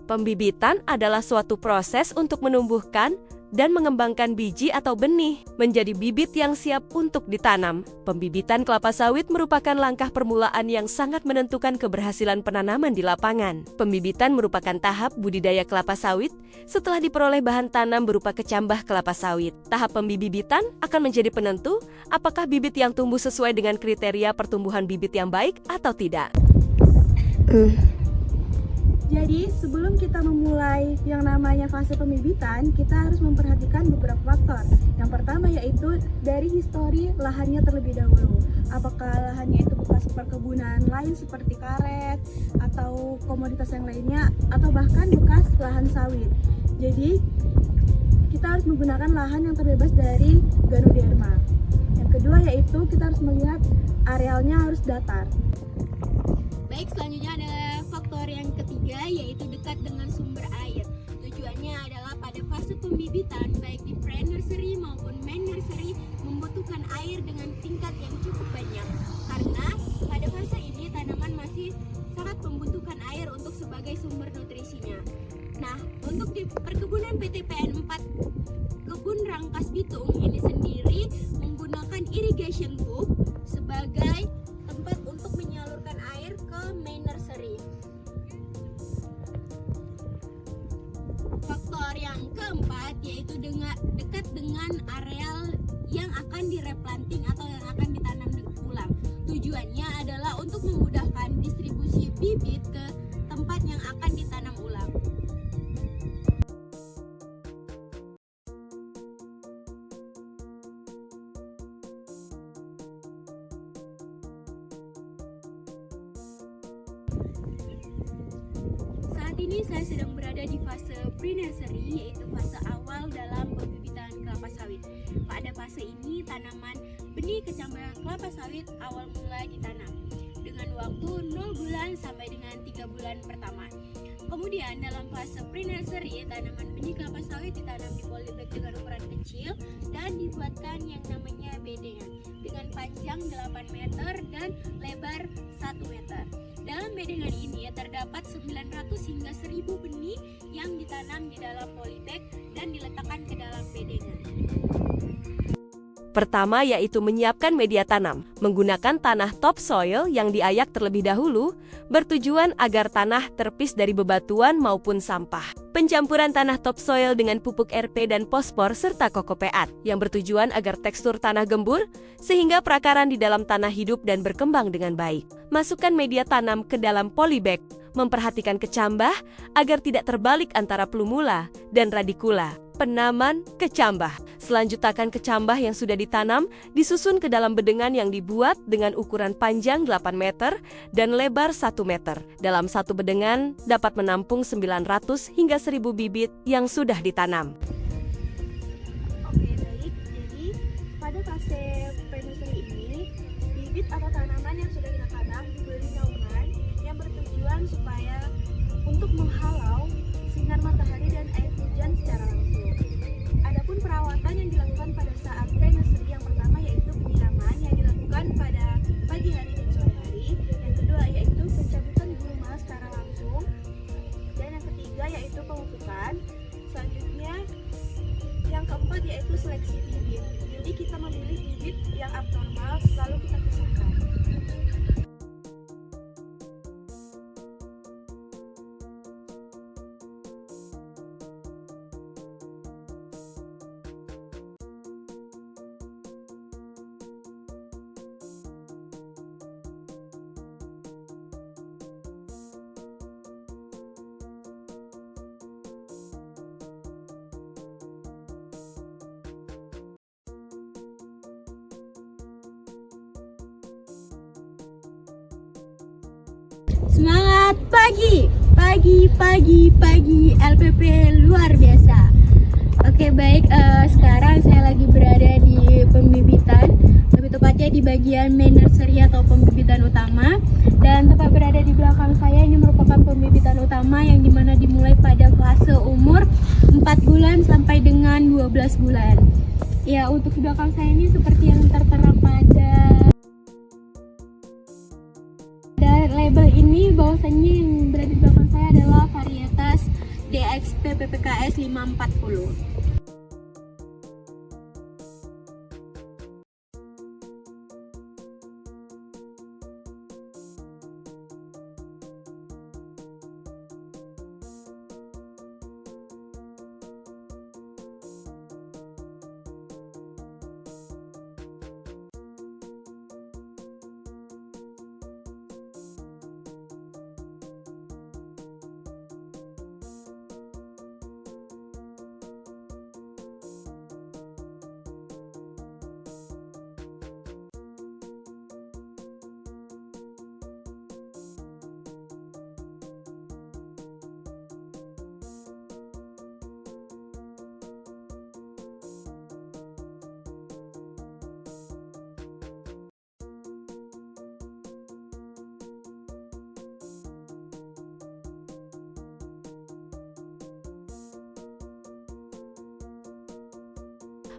Pembibitan adalah suatu proses untuk menumbuhkan dan mengembangkan biji atau benih menjadi bibit yang siap untuk ditanam. Pembibitan kelapa sawit merupakan langkah permulaan yang sangat menentukan keberhasilan penanaman di lapangan. Pembibitan merupakan tahap budidaya kelapa sawit setelah diperoleh bahan tanam berupa kecambah kelapa sawit. Tahap pembibitan akan menjadi penentu apakah bibit yang tumbuh sesuai dengan kriteria pertumbuhan bibit yang baik atau tidak. Jadi, sebelum kita memulai yang namanya fase pembibitan, kita harus memperhatikan beberapa faktor. Yang pertama yaitu dari histori lahannya terlebih dahulu. Apakah lahannya itu bekas perkebunan lain seperti karet atau komoditas yang lainnya, atau bahkan bekas lahan sawit. Jadi, kita harus menggunakan lahan yang terbebas dari ganoderma. Yang kedua yaitu kita harus melihat arealnya harus datar. Baik, selanjutnya ada faktor yang ketiga yaitu dekat dengan sumber air. Tujuannya adalah pada fase pembibitan baik di pre-nursery maupun main nursery membutuhkan air dengan tingkat yang cukup banyak. Karena pada fase ini tanaman masih sangat membutuhkan air untuk sebagai sumber nutrisinya. Nah, untuk di perkebunan PTPN 4 Kebun Rangkas Bitung ini sendiri menggunakan irrigation tube sebagai tempat untuk menyalurkan air ke main nursery. Faktor yang keempat yaitu dekat dengan areal yang akan direplanting atau yang akan ditanam ulang. Tujuannya adalah untuk memudahkan distribusi bibit ke tempat yang akan ditanam ulang. Saat ini saya sedang berada di fase pre-nursery, yaitu fase awal dalam pembibitan kelapa sawit. Pada fase ini tanaman benih kecambah kelapa sawit awal mulai ditanam dengan waktu 0 bulan sampai dengan 3 bulan pertama. Kemudian dalam fase pre-nursery, tanaman benih kelapa sawit ditanam di polybag dengan ukuran kecil dan dibuatkan yang namanya bedengan dengan panjang 8 meter dan lebar 1 meter. Dalam bedengan ini terdapat 900 hingga 1000 benih yang ditanam di dalam polybag dan diletakkan ke dalam bedengan. Pertama yaitu menyiapkan media tanam, menggunakan tanah topsoil yang diayak terlebih dahulu, bertujuan agar tanah terpis dari bebatuan maupun sampah. Pencampuran tanah topsoil dengan pupuk RP dan fosfor serta kokopeat, yang bertujuan agar tekstur tanah gembur, sehingga perakaran di dalam tanah hidup dan berkembang dengan baik. Masukkan media tanam ke dalam polybag, memperhatikan kecambah agar tidak terbalik antara plumula dan radikula. Penaman kecambah. Selanjutnya kecambah yang sudah ditanam disusun ke dalam bedengan yang dibuat dengan ukuran panjang 8 meter dan lebar 1 meter. Dalam satu bedengan dapat menampung 900 hingga 1000 bibit yang sudah ditanam. Oke, baik. Jadi, pada fase pre-nursery ini, bibit atau tanaman yang sudah kita tanam diberi naungan yang bertujuan supaya untuk menghalau sinar matahari dan air hujan secara langsung. Adapun perawatan yang dilakukan pada saat pre-nursery yang pertama yaitu penyiraman yang dilakukan pada pagi hari dan sore hari. Yang kedua yaitu pencabutan gulma secara langsung. Dan yang ketiga yaitu pemupukan. Selanjutnya yang keempat yaitu seleksi bibit. Jadi kita memilih bibit yang abnormal lalu kita pisahkan. Semangat pagi, pagi LPP luar biasa. Oke, baik, sekarang saya lagi berada di pembibitan, lebih tepatnya di bagian main nursery atau pembibitan utama. Dan tepat berada di belakang saya ini merupakan pembibitan utama yang dimana dimulai pada fase umur 4 bulan sampai dengan 12 bulan. Ya, untuk di belakang saya ini seperti yang tertera pada label ini, bahwasannya yang berada di belakang saya adalah varietas DXP PPKS 540.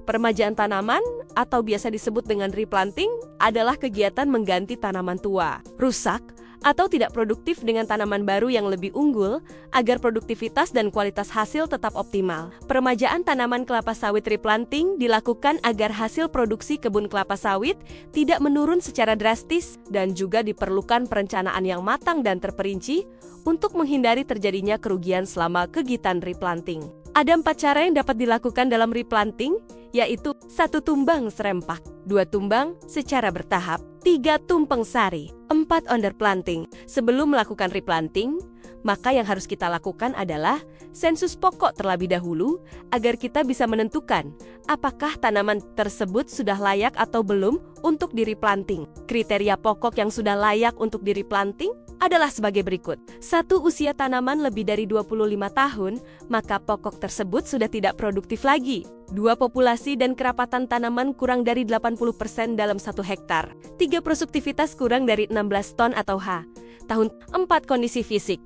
Peremajaan tanaman atau biasa disebut dengan replanting adalah kegiatan mengganti tanaman tua, rusak, atau tidak produktif dengan tanaman baru yang lebih unggul agar produktivitas dan kualitas hasil tetap optimal. Peremajaan tanaman kelapa sawit replanting dilakukan agar hasil produksi kebun kelapa sawit tidak menurun secara drastis dan juga diperlukan perencanaan yang matang dan terperinci untuk menghindari terjadinya kerugian selama kegiatan replanting. Ada 4 cara yang dapat dilakukan dalam replanting, yaitu 1 tumbang serempak, 2 tumbang secara bertahap, 3 tumpeng sari, 4 underplanting. Sebelum melakukan replanting, maka yang harus kita lakukan adalah sensus pokok terlebih dahulu agar kita bisa menentukan apakah tanaman tersebut sudah layak atau belum untuk direplanting. Kriteria pokok yang sudah layak untuk direplanting adalah sebagai berikut. 1. Usia tanaman lebih dari 25 tahun, maka pokok tersebut sudah tidak produktif lagi. 2. Populasi dan kerapatan tanaman kurang dari 80% dalam 1 hektar. 3. Produktivitas kurang dari 16 ton atau H. Tahun. 4. Kondisi fisik.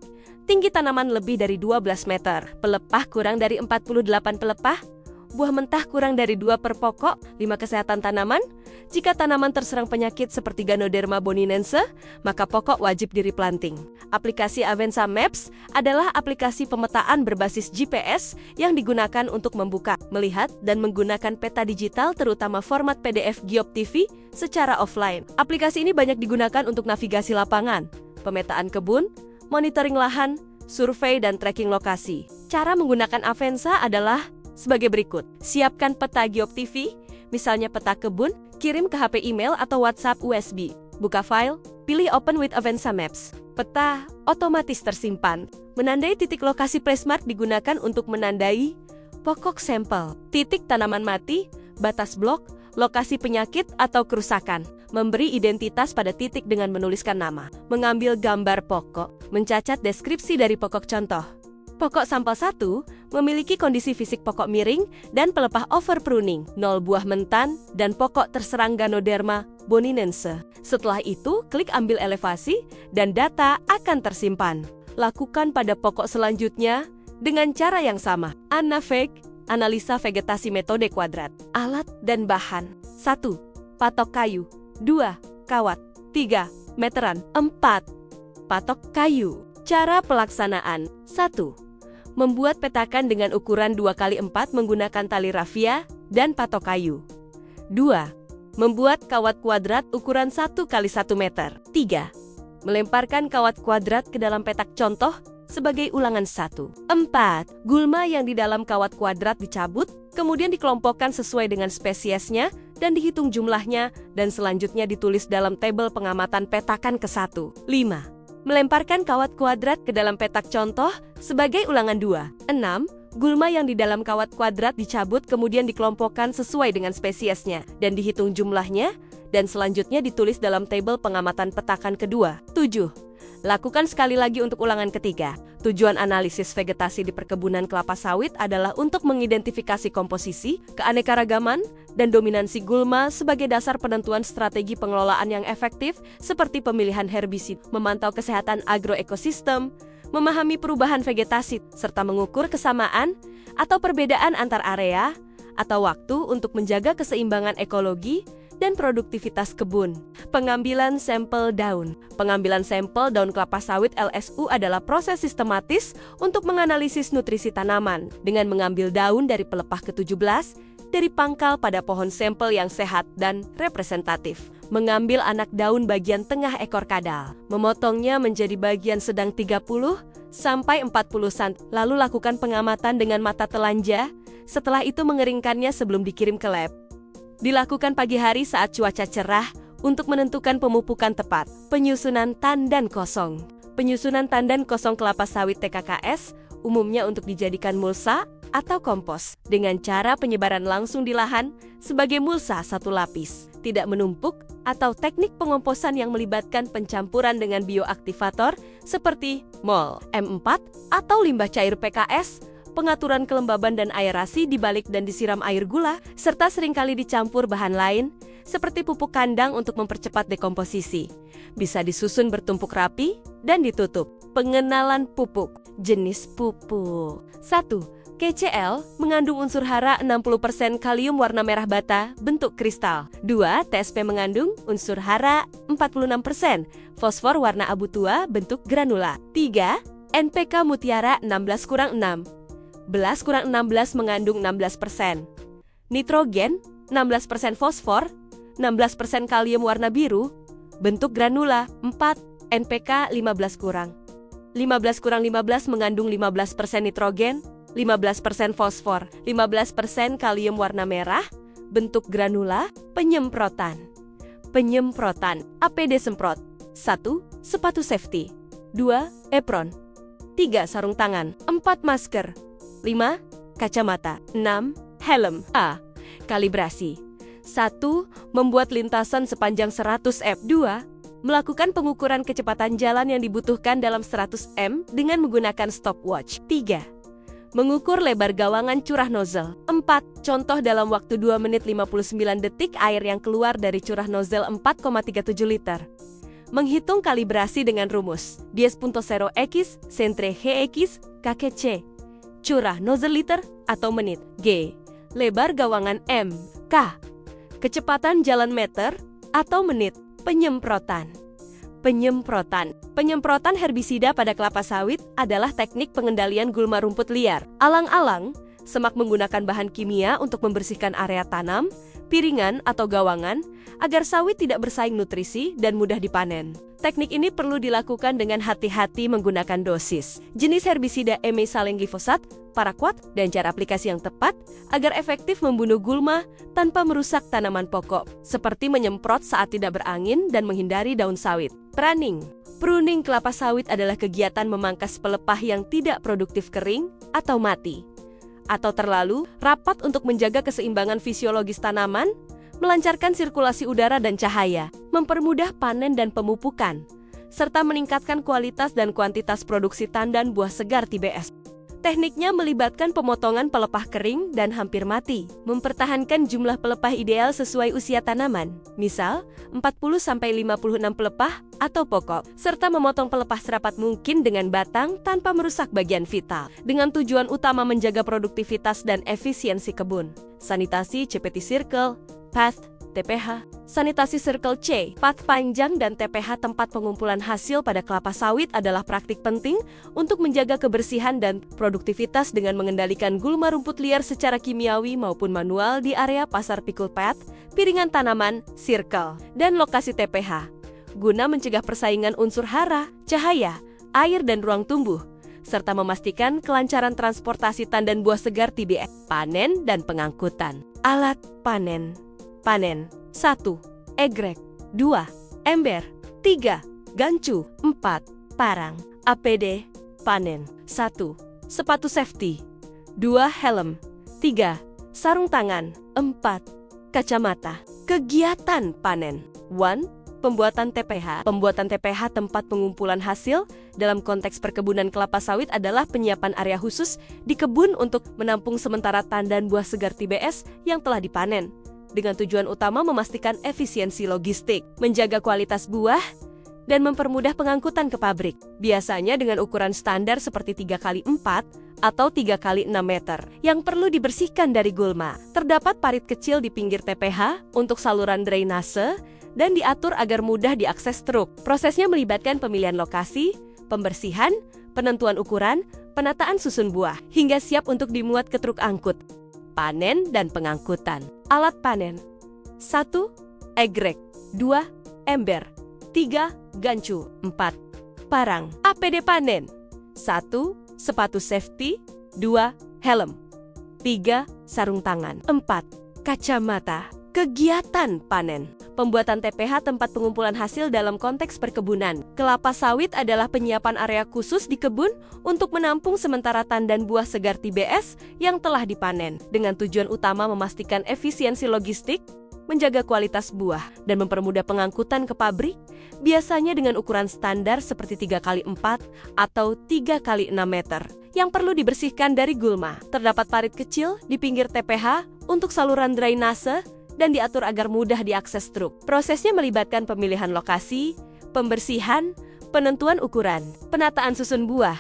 Tinggi tanaman lebih dari 12 meter. Pelepah kurang dari 48 pelepah. Buah mentah kurang dari 2 per pokok. 5. Kesehatan tanaman. Jika tanaman terserang penyakit seperti Ganoderma boninense, maka pokok wajib direplanting. Aplikasi Avenza Maps adalah aplikasi pemetaan berbasis GPS yang digunakan untuk membuka, melihat, dan menggunakan peta digital terutama format PDF GeoTV secara offline. Aplikasi ini banyak digunakan untuk navigasi lapangan, pemetaan kebun, monitoring lahan, survei, dan tracking lokasi. Cara menggunakan Avenza adalah sebagai berikut. Siapkan peta GeoTV, misalnya peta kebun, kirim ke HP, email, atau WhatsApp USB. Buka file, pilih Open with Avenza Maps. Peta otomatis tersimpan. Menandai titik lokasi placemark digunakan untuk menandai pokok sampel, titik tanaman mati, batas blok, lokasi penyakit atau kerusakan. Memberi identitas pada titik dengan menuliskan nama. Mengambil gambar pokok, mencatat deskripsi dari pokok contoh. Pokok sampel 1 memiliki kondisi fisik pokok miring dan pelepah overpruning, 0 buah mentan, dan pokok terserang Ganoderma boninense. Setelah itu, klik ambil elevasi dan data akan tersimpan. Lakukan pada pokok selanjutnya dengan cara yang sama. Anaveg, analisa vegetasi metode kuadrat. Alat dan bahan. 1. Patok kayu. 2. Kawat. 3. Meteran. 4. Patok kayu. Cara pelaksanaan. 1. Membuat petakan dengan ukuran 2x4 menggunakan tali rafia dan patok kayu. 2. Membuat kawat kuadrat ukuran 1x1 meter. 3. Melemparkan kawat kuadrat ke dalam petak contoh sebagai ulangan 1. 4. Gulma yang di dalam kawat kuadrat dicabut, kemudian dikelompokkan sesuai dengan spesiesnya dan dihitung jumlahnya, dan selanjutnya ditulis dalam tabel pengamatan petakan ke-1. 5. Melemparkan kawat kuadrat ke dalam petak contoh sebagai ulangan 2. 6. Gulma yang di dalam kawat kuadrat dicabut kemudian dikelompokkan sesuai dengan spesiesnya dan dihitung jumlahnya, dan selanjutnya ditulis dalam tabel pengamatan petakan kedua. 7. Lakukan sekali lagi untuk ulangan ketiga. Tujuan analisis vegetasi di perkebunan kelapa sawit adalah untuk mengidentifikasi komposisi, keanekaragaman, dan dominansi gulma sebagai dasar penentuan strategi pengelolaan yang efektif seperti pemilihan herbisid, memantau kesehatan agroekosistem, memahami perubahan vegetasi, serta mengukur kesamaan atau perbedaan antar area atau waktu untuk menjaga keseimbangan ekologi dan produktivitas kebun. Pengambilan sampel daun. Pengambilan sampel daun kelapa sawit LSU adalah proses sistematis untuk menganalisis nutrisi tanaman dengan mengambil daun dari pelepah ke-17 dari pangkal pada pohon sampel yang sehat dan representatif. Mengambil anak daun bagian tengah ekor kadal, memotongnya menjadi bagian sedang 30 sampai 40 cm, lalu lakukan pengamatan dengan mata telanjang. Setelah itu mengeringkannya sebelum dikirim ke lab. Dilakukan pagi hari saat cuaca cerah untuk menentukan pemupukan tepat. Penyusunan tandan kosong. Penyusunan tandan kosong kelapa sawit TKKS umumnya untuk dijadikan mulsa atau kompos dengan cara penyebaran langsung di lahan sebagai mulsa satu lapis, tidak menumpuk, atau teknik pengomposan yang melibatkan pencampuran dengan bioaktivator seperti MOL, M4, atau limbah cair PKS, pengaturan kelembaban dan aerasi dibalik dan disiram air gula, serta seringkali dicampur bahan lain seperti pupuk kandang untuk mempercepat dekomposisi. Bisa disusun bertumpuk rapi dan ditutup. Pengenalan pupuk. Jenis pupuk. 1. KCl mengandung unsur hara 60% kalium warna merah bata bentuk kristal. 2. TSP mengandung unsur hara 46%, fosfor warna abu tua bentuk granula. 3. NPK mutiara 16-6. 11-16 mengandung 16%. Nitrogen 16% fosfor, 16% kalium warna biru bentuk granula. 4. NPK 15-. 15-15 mengandung 15% nitrogen, 15% fosfor, 15% kalium warna merah, bentuk granula. Penyemprotan. Penyemprotan. APD semprot. 1. Sepatu safety. 2. Apron. 3. Sarung tangan. 4. Masker. 5. Kacamata. 6. Helm. A. Kalibrasi. 1. Membuat lintasan sepanjang 100 m. 2. Melakukan pengukuran kecepatan jalan yang dibutuhkan dalam 100 m dengan menggunakan stopwatch. 3. Mengukur lebar gawangan curah nozzle. 4. Contoh dalam waktu 2 menit 59 detik air yang keluar dari curah nozzle 4,37 liter. Menghitung kalibrasi dengan rumus 10.0x Centre X KKC. Curah nozzle liter atau menit. G. Lebar gawangan M. K. Kecepatan jalan meter atau menit. Penyemprotan. Penyemprotan. Penyemprotan herbisida pada kelapa sawit adalah teknik pengendalian gulma rumput liar. Alang-alang, semak menggunakan bahan kimia untuk membersihkan area tanam, piringan atau gawangan, agar sawit tidak bersaing nutrisi dan mudah dipanen. Teknik ini perlu dilakukan dengan hati-hati menggunakan dosis, jenis herbisida emisaleng glifosat, paraquat, dan cara aplikasi yang tepat agar efektif membunuh gulma tanpa merusak tanaman pokok, seperti menyemprot saat tidak berangin dan menghindari daun sawit. Pruning. Pruning kelapa sawit adalah kegiatan memangkas pelepah yang tidak produktif kering atau mati, atau terlalu rapat untuk menjaga keseimbangan fisiologis tanaman, melancarkan sirkulasi udara dan cahaya, mempermudah panen dan pemupukan, serta meningkatkan kualitas dan kuantitas produksi tandan buah segar TBS. Tekniknya melibatkan pemotongan pelepah kering dan hampir mati, mempertahankan jumlah pelepah ideal sesuai usia tanaman, misal 40-56 pelepah atau pokok, serta memotong pelepah serapat mungkin dengan batang tanpa merusak bagian vital, dengan tujuan utama menjaga produktivitas dan efisiensi kebun. Sanitasi CPT Circle, PATH, TPH, sanitasi Circle C, path panjang dan TPH tempat pengumpulan hasil pada kelapa sawit adalah praktik penting untuk menjaga kebersihan dan produktivitas dengan mengendalikan gulma rumput liar secara kimiawi maupun manual di area pasar pikul path, piringan tanaman, circle, dan lokasi TPH, guna mencegah persaingan unsur hara, cahaya, air dan ruang tumbuh, serta memastikan kelancaran transportasi tandan buah segar TBS, panen dan pengangkutan. Alat panen. Panen. 1. Egrek. 2. Ember. 3. Gancu. 4. Parang. APD. Panen. 1. Sepatu safety. 2. Helm. 3. Sarung tangan. 4. Kacamata. Kegiatan panen. 1. Pembuatan TPH. Pembuatan TPH tempat pengumpulan hasil dalam konteks perkebunan kelapa sawit adalah penyiapan area khusus di kebun untuk menampung sementara tandan buah segar TBS yang telah dipanen, dengan tujuan utama memastikan efisiensi logistik, menjaga kualitas buah, dan mempermudah pengangkutan ke pabrik. Biasanya dengan ukuran standar seperti 3x4 atau 3x6 meter yang perlu dibersihkan dari gulma. Terdapat parit kecil di pinggir TPH untuk saluran drainase dan diatur agar mudah diakses truk. Prosesnya melibatkan pemilihan lokasi, pembersihan, penentuan ukuran, penataan susun buah, hingga siap untuk dimuat ke truk angkut. Panen dan pengangkutan. Alat panen. 1. Egrek. 2. Ember. 3. Gancu. 4. Parang. APD panen. 1. Sepatu safety. 2. Helm. 3. Sarung tangan. 4. Kacamata. Kegiatan panen. Pembuatan TPH tempat pengumpulan hasil dalam konteks perkebunan. Kelapa sawit adalah penyiapan area khusus di kebun untuk menampung sementara tandan buah segar TBS yang telah dipanen, dengan tujuan utama memastikan efisiensi logistik, menjaga kualitas buah, dan mempermudah pengangkutan ke pabrik, biasanya dengan ukuran standar seperti 3x4 atau 3x6 meter, yang perlu dibersihkan dari gulma. Terdapat parit kecil di pinggir TPH untuk saluran drainase, dan diatur agar mudah diakses truk. Prosesnya melibatkan pemilihan lokasi, pembersihan, penentuan ukuran, penataan susun buah,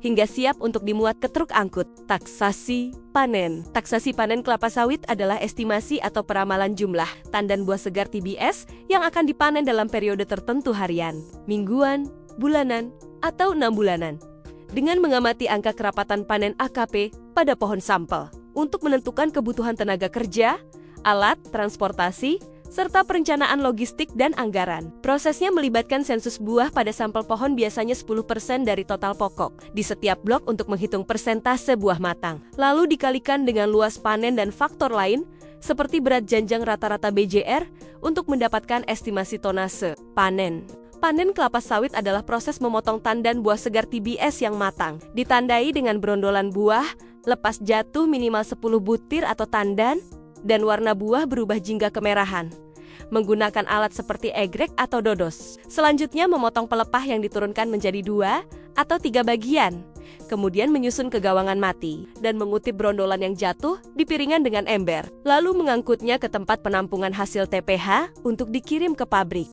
hingga siap untuk dimuat ke truk angkut. Taksasi panen. Taksasi panen kelapa sawit adalah estimasi atau peramalan jumlah tandan buah segar TBS yang akan dipanen dalam periode tertentu harian, mingguan, bulanan, atau 6 bulanan. Dengan mengamati angka kerapatan panen AKP pada pohon sampel untuk menentukan kebutuhan tenaga kerja, alat, transportasi, serta perencanaan logistik dan anggaran. Prosesnya melibatkan sensus buah pada sampel pohon biasanya 10% dari total pokok di setiap blok untuk menghitung persentase buah matang. Lalu dikalikan dengan luas panen dan faktor lain, seperti berat janjang rata-rata BJR, untuk mendapatkan estimasi tonase. Panen. Panen kelapa sawit adalah proses memotong tandan buah segar TBS yang matang, ditandai dengan berondolan buah, lepas jatuh minimal 10 butir atau tandan, dan warna buah berubah jingga kemerahan. Menggunakan alat seperti egrek atau dodos. Selanjutnya memotong pelepah yang diturunkan menjadi 2 atau 3 bagian. Kemudian menyusun ke gawangan mati dan mengutip berondolan yang jatuh di piringan dengan ember. Lalu mengangkutnya ke tempat penampungan hasil TPH untuk dikirim ke pabrik.